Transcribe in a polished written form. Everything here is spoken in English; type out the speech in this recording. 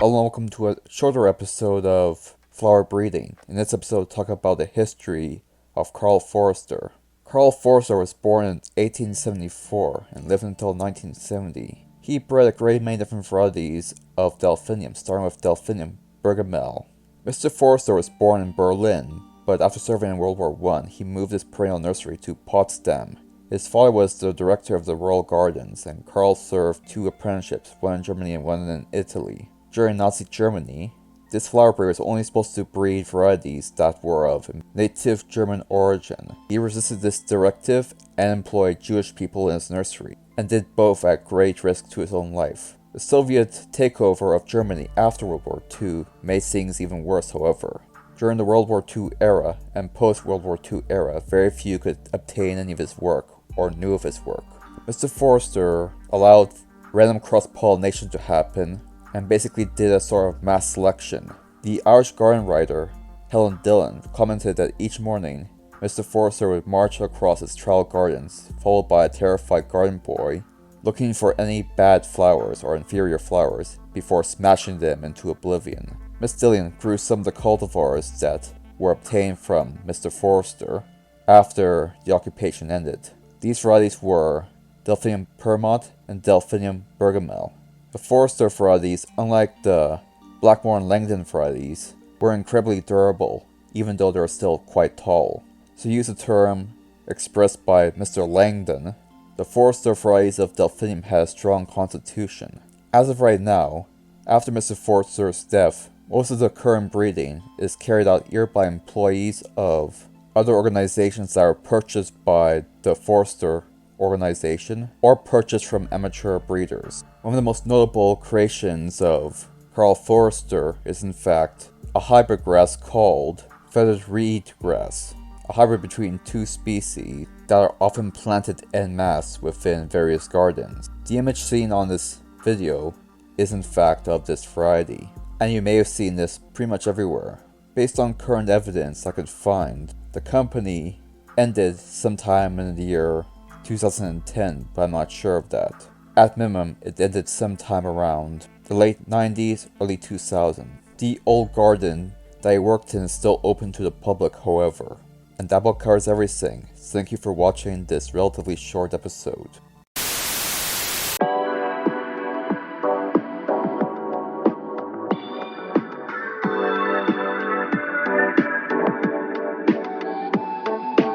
Hello and welcome to a shorter episode of flower breeding. In this episode, we'll talk about the history of Karl Foerster. Karl Foerster was born in 1874 and lived until 1970. He bred a great many different varieties of delphinium, starting with Delphinium bergamel. Mr. Foerster was born in Berlin, but after serving in World War I, he moved his perennial nursery to Potsdam. His father was the director of the Royal Gardens, and Karl served 2 apprenticeships, one in Germany and one in Italy. During Nazi Germany, this flower breeder was only supposed to breed varieties that were of native German origin. He resisted this directive and employed Jewish people in his nursery, and did both at great risk to his own life. The Soviet takeover of Germany after World War II made things even worse, however. During the World War II era and post-World War II era, very few could obtain any of his work or knew of his work. Mr. Foerster allowed random cross-pollination to happen and basically did a sort of mass selection. The Irish garden writer Helen Dillon commented that each morning Mr. Foerster would march across his trowel gardens, followed by a terrified garden boy, looking for any bad flowers or inferior flowers before smashing them into oblivion. Miss Dillon grew some of the cultivars that were obtained from Mr. Foerster after the occupation ended. These varieties were Delphinium Permont and Delphinium bergamel. The Foerster varieties, unlike the Blackmore and Langdon varieties, were incredibly durable, even though they were still quite tall. To use a term expressed by Mr. Langdon, the Foerster varieties of Delphinium had a strong constitution. As of right now, after Mr. Foerster's death, most of the current breeding is carried out either by employees of other organizations that are purchased by the Foerster organization or purchased from amateur breeders. One of the most notable creations of Karl Foerster is in fact a hybrid grass called feathered reed grass, a hybrid between 2 species that are often planted en masse within various gardens. The image seen on this video is in fact of this variety, and you may have seen this pretty much everywhere. Based on current evidence I could find, the company ended sometime in the year 2010, but I'm not sure of that. At minimum, it ended sometime around the late 90s, early 2000s. The old garden that I worked in is still open to the public, however. And that about covers everything. Thank you for watching this relatively short episode.